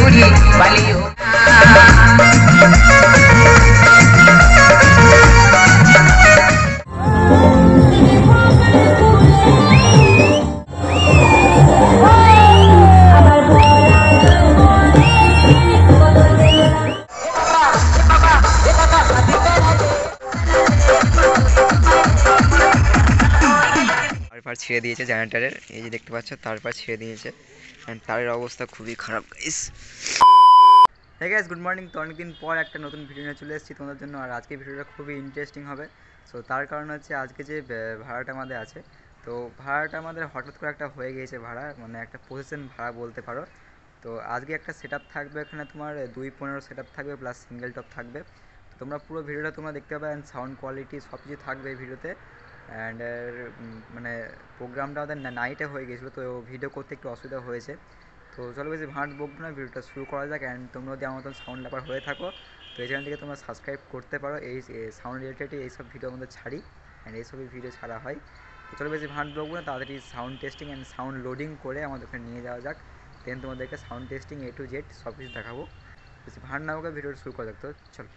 दूरी वाली हो। তারপর ছেড়ে দিয়েছে জেনারেটরের, এই যে দেখতে পাচ্ছ তারপর ছেড়ে দিয়েছে, অ্যান্ড তারের অবস্থা খুবই খারাপ গাইস। হ্যাঁ গাইস, গুড মর্নিং। তো অনেকদিন পর একটা নতুন ভিডিও নিয়ে চলে এসেছি তোমাদের জন্য, আর আজকে ভিডিওটা খুবই ইন্টারেস্টিং হবে। সো তার কারণ হচ্ছে আজকে যে ভাড়াটা আমাদের আছে, তো ভাড়াটা আমাদের হঠাৎ করে একটা হয়ে গিয়েছে ভাড়া, মানে একটা পজিশন ভাড়া বলতে পারো। তো আজকে একটা সেট থাকবে এখানে, তোমার 2.15 সেট থাকবে প্লাস সিঙ্গেল টপ থাকবে। তো তোমরা পুরো ভিডিওটা তোমরা দেখতে পাবে, অ্যান্ড সাউন্ড কোয়ালিটি সব কিছু থাকবে এই ভিডিওতে। অ্যান্ড মানে প্রোগ্রামটা আমাদের নাইটে হয়ে গেছিলো, তো ভিডিও করতে একটু অসুবিধা হয়েছে। তো চলো বেশি ভাঁট বকবো না, ভিডিওটা শুরু করা যাক। অ্যান্ড তোমরা যদি আমার মতন সাউন্ড লাভার হয়ে থাকো তো এই চ্যানেলটিকে তোমরা সাবস্ক্রাইব করতে পারো, এই সাউন্ড রিলেটেড এইসব ভিডিও আমাদের ছাড়ি, অ্যান্ড এইসবই ভিডিও ছাড়া হয়। তো চলো বেশি ভাঁট বকবো না, তাড়াতাড়ি sound testing and sound loading করে আমাদের ওখানে নিয়ে যাওয়া যাক। দেন তোমাদেরকে sound testing A to Z সব কিছু দেখাবো। বেশি ভাঁট না বকে ভিডিওটা শুরু করা যাক। তো চলো।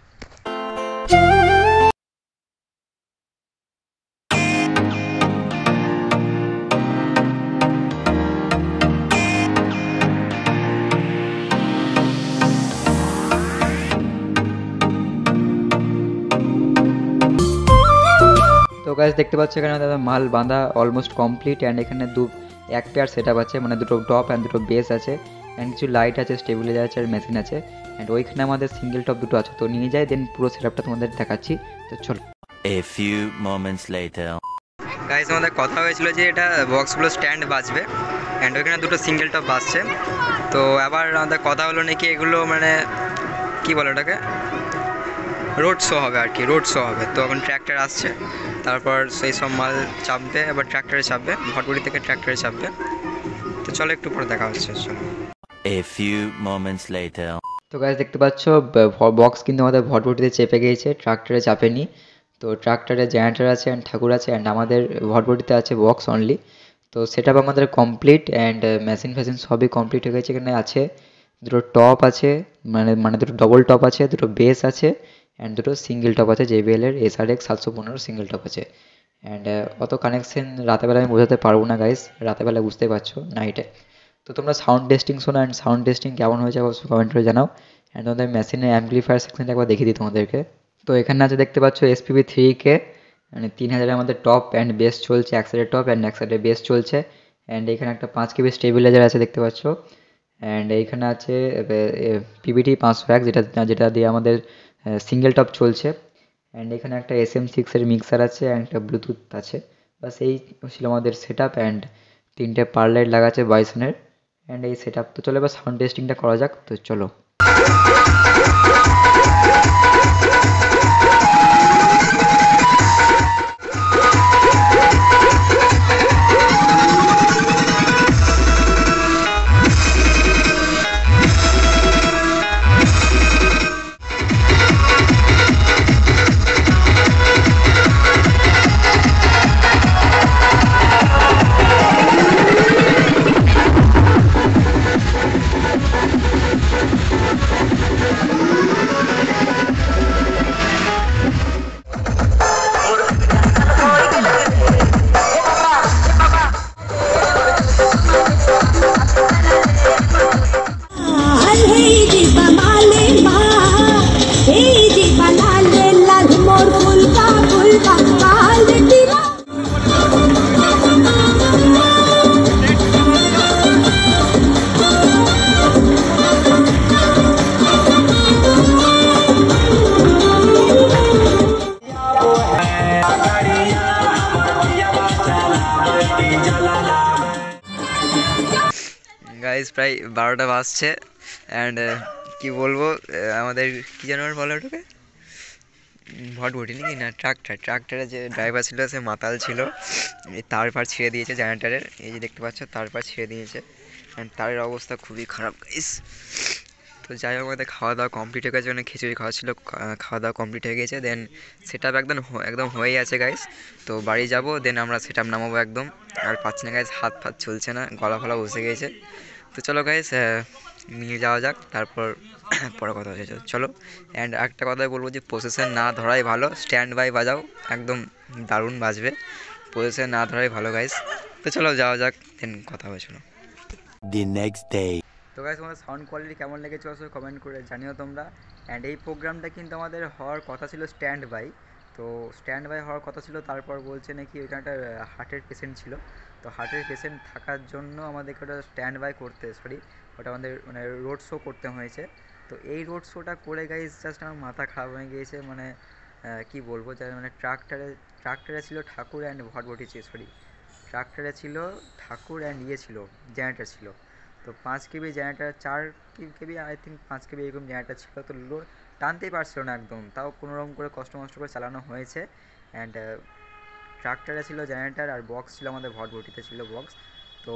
তো গাইস দেখতে পাচ্ছ এখানে দাদা মাল বাঁধা অলমোস্ট কমপ্লিট, অ্যান্ড এখানে এক পেয়ার সেট আপ আছে, মানে দুটো টপ অ্যান্ড দুটো বেস আছে, অ্যান্ড কিছু লাইট আছে, স্টেবিলাইজার আছে, আর মেশিন আছে, অ্যান্ড ওইখানে আমাদের সিঙ্গেল টপ দুটো আছে। তো নিয়ে যাই, দেন পুরো সেট আপটা তোমাদের দেখাচ্ছি। তো চলো। A few moments later. Guys আমাদের কথা হয়েছিল যে এটা বক্সগুলো স্ট্যান্ড বাজবে, অ্যান্ড ওইখানে দুটো সিঙ্গেল টপ বাজছে। তো আবার আমাদের কথা হলো নাকি এগুলো মানে কী বলে ওটাকে, রোড শো হবে আর কি, রোড শো হবে। তো এখন ট্র্যাক্টর আসছে, তারপর সেই সব মাল চাপবে, আবার ট্র্যাক্টরে চাপবে, ভটগুড়ি থেকে ট্র্যাক্টরে চাপবে। তো চলো একটু পরে দেখা হচ্ছে, চলো। A few moments later. তো গাইস দেখতে পাচ্ছ বক্স কিন্তু আমাদের ভটভটিতে চেপে গিয়েছে, ট্রাক্টরে চাপেনি। তো ট্রাক্টরে জেনারেটর আছে অ্যান্ড ঠাকুর আছে, অ্যান্ড আমাদের ভটভটিতে আছে বক্স অনলি। তো সেট আপ আমাদের কমপ্লিট, অ্যান্ড মেশিন ফ্যাশিন সবই কমপ্লিট হয়ে গেছে। এখানে আছে দুটো টপ আছে, মানে দুটো ডবল টপ আছে, দুটো বেস আছে, অ্যান্ড দুটো সিঙ্গেল টপ আছে, JBL এর SRX 715 সিঙ্গেল টপ আছে। অ্যান্ড অত কানেকশন রাতেবেলা আমি বোঝাতে পারবো না গাইস, রাতেবেলা বুঝতেই পারছো নাইটে। তো তোমরা সাউন্ড টেস্টিং শোনো, অ্যান্ড সাউন্ড টেস্টিং কেমন হয়েছে অবশ্যই কমেন্ট করে জানাও। অ্যান্ড তোমাদের মেশিনের অ্যাম্পলিফায়ার সেকশনটা একবার দেখিয়ে দিই তোমাদেরকে। তো এখানে আছে দেখতে পাচ্ছ SPB 3K, মানে 3000 আমাদের টপ অ্যান্ড বেস চলছে, এক সাইডে টপ অ্যান্ড এক সাইডে বেস চলছে। অ্যান্ড এখানে একটা 5 KB স্টেবিলাইজার আছে দেখতে পাচ্ছ। অ্যান্ড এইখানে আছে PBT 501, যেটা দিয়ে আমাদের সিঙ্গেল টপ চলছে। অ্যান্ড এখানে একটা SM6 এর মিক্সার আছে, অ্যান্ড একটা ব্লুটুথ আছে। বাস এই ছিল আমাদের সেট আপ, অ্যান্ড 3টে পার লাইট লাগা আছে বাইসনের, অ্যান্ড এই সেট আপ। তো চলো এবার সাউন্ড টেস্টিংটা করা যাক। তো চলো। গাইজ প্রায় 12টা বাজছে, অ্যান্ড কি বলবো, আমাদের কী যেন বলো ওটাকে, ভটভটি নাকি না ট্রাক্টরে যে ড্রাইভার ছিল সে মাতাল ছিল, তারপর ছেড়ে দিয়েছে জেনারেটরের, এই যে দেখতে পাচ্ছ তারপর ছেড়ে দিয়েছে, অ্যান্ড তারের অবস্থা খুবই খারাপ গাইজ। তো যাই হোক আমাদের খাওয়া দাওয়া কমপ্লিট হয়ে গেছে, মানে খিচুড়ি খাওয়া ছিল, খাওয়া দাওয়া কমপ্লিট হয়ে গেছে। দেন সেট আপ একদম হয়েই আছে গাইজ। তো বাড়ি যাব, দেন আমরা সেট আপ নামাবো একদম। আর পাচ্ছি না গাইজ, হাত চলছে না, গলা ফলা বসে গেছে। তো চলো গাইস, নিয়ে যাওয়া যাক, তারপর পরে কথা হচ্ছে। চলো। অ্যান্ড একটা কথাই বলবো যে পজিশন না ধরাই ভালো, স্ট্যান্ড বাই বাজাও, একদম দারুণ বাজবে। পজিশন না ধরাই ভালো গাইস। তো চলো যাওয়া যাক, দেন কথা হবে, চলো। The next day. তো গাইস, তোমাদের সাউন্ড কোয়ালিটি কেমন লেগেছে অবশ্যই কমেন্ট করে জানিও তোমরা। অ্যান্ড এই প্রোগ্রামটা কিন্তু আমাদের হওয়ার কথা ছিল স্ট্যান্ড বাই। তো স্ট্যান্ড বাই হওয়ার কথা ছিল, তারপর বলছে নাকি ওইখানে একটা হার্টের পেশেন্ট ছিল। তো হার্টের পেশেন্ট থাকার জন্য আমাদেরকে ওটা স্ট্যান্ড বাই করতে, সরি, ওটা আমাদের মানে রোড শো করতে হয়েছে। তো এই রোড শোটা করে গাইস জাস্ট আমার মাথা খারাপ হয়ে গিয়েছে। মানে কী বলবো, যার মানে ট্রাক্টরে ছিল ঠাকুর অ্যান্ড ভটভটি, সরি, ট্রাক্টরে ছিল ঠাকুর অ্যান্ড ইয়ে ছিল, জেনারেটার ছিল। তো 5 কেবি জেনারেটার, 4 কেবি আই থিঙ্ক, 5 কেবি এরকম জেনারেটার ছিল। তো টানতেই পারছিল না একদম, তাও কোনোরকম করে কষ্ট মষ্ট করে চালানো হয়েছে। অ্যান্ড ট্রাক্টরে ছিল জেনারেটার আর বক্স ছিল আমাদের ভটভটিতে ছিল বক্স। তো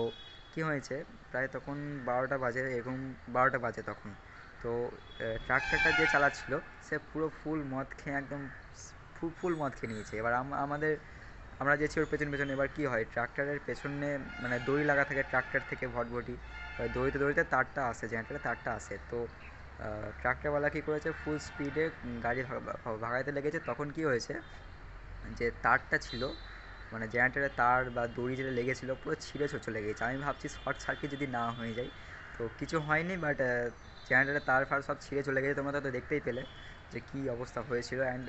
কী হয়েছে, প্রায় তখন 12টা বাজে, এরকম 12টা বাজে তখন। তো ট্রাক্টরটা যে চালাচ্ছিল সে পুরো ফুল মদ খেয়ে একদম ফুল মদ খেয়ে নিয়েছে। এবার আমরা যেছি ওর পেছন পেছনে। এবার কী হয়, ট্রাক্টরের পেছনে মানে দড়ি লাগা থাকে ট্রাক্টর থেকে ভটভটি, দড়িতে দড়িতে তারটা আসে, জেনারেটারে তারটা আসে। তো ট্রাক্টরওয়ালা কী করেছে, ফুল স্পিডে গাড়ি ভাগাইতে লেগেছে। তখন কী হয়েছে, যে তারটা ছিল মানে জেনারেটারের তার বা দড়ি যেটা লেগেছিলো পুরো ছিঁড়ে চলে গেছে। আমি ভাবছি শর্ট সার্কিট যদি না হয়ে যায়। তো কিছু হয়নি, বাট জেনারেটারের তার ফার সব ছিঁড়ে চলে গেছে, তোমরা তো দেখতেই পেলে যে কী অবস্থা হয়েছিল। অ্যান্ড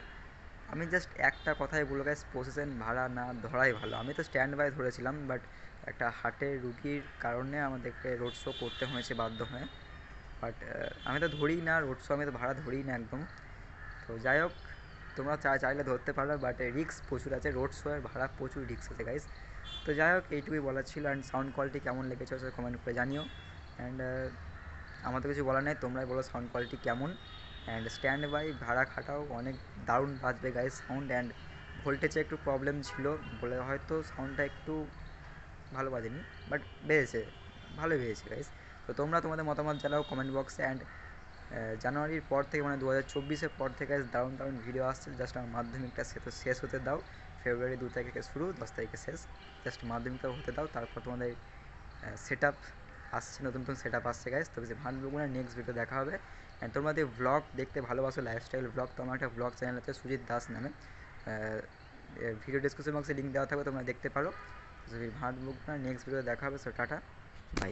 আমি জাস্ট একটা কথাই বলবো গাইস, পজিশন ভাড়া না ধরাই ভালো। আমি তো স্ট্যান্ড বাই ধরেছিলাম, বাট একটা হার্টের রুগীর কারণে আমাদেরকে রোড শো করতে হয়েছে বাধ্য হয়ে। বাট আমি তো ধরিই না রোড শো, আমি তো ভাড়া ধরিই না একদম। তো যাই হোক, তোমরা চাইলে ধরতে পারো, বাট রিস্ক প্রচুর আছে, রোড শো এর ভাড়া প্রচুর রিস্ক আছে গাইস। তো যাই হোক, এইটুকুই বলার ছিল। অ্যান্ড সাউন্ড কোয়ালিটি কেমন লেগেছে সেটা কমেন্ট করে জানিও। অ্যান্ড আমার তো কিছু বলার নেই, তোমরাই বলো সাউন্ড কোয়ালিটি কেমন। অ্যান্ড স্ট্যান্ড বাই ভাড়া খাটাও অনেক দারুণ বাজবে গাইস সাউন্ড। অ্যান্ড ভোল্টেজে একটু প্রবলেম ছিল বলে হয়তো সাউন্ডটা একটু ভালো বাজেনি, বাট বেজেছে, ভালোই বেজেছে গাইস। তো তোমরা তোমাদের মতামত জানাও কমেন্ট বক্সে। অ্যান্ড জানুয়ারির পর থেকে মানে 2024-এর পর থেকে দারুণ দারুণ ভিডিও আসছে। জাস্ট আমার মাধ্যমিকটা শেষ হতে দাও। ফেব্রুয়ারি 2 তারিখে শুরু, 10 তারিখে শেষ। জাস্ট মাধ্যমিকটা হতে দাও, তারপর তোমাদের সেট আপ আসছে, নতুন নতুন সেট আপ আসছে গাইস। তবে যে ভালো বগুনা নেক্সট ভিডিও দেখা হবে। অ্যান্ড তোমরা যদি ভ্লগ দেখতে ভালোবাসো, লাইফস্টাইল ভ্লগ, তো আমার একটা ভ্লগ চ্যানেল আছে সুজিত দাস নামে। ভিডিও ডিসক্রিপশন বক্সে লিঙ্ক দেওয়া থাকবে, তোমরা দেখতে পারো। যদি ভাট বগুনা নেক্সট ভিডিও দেখা হবে। So tata, by.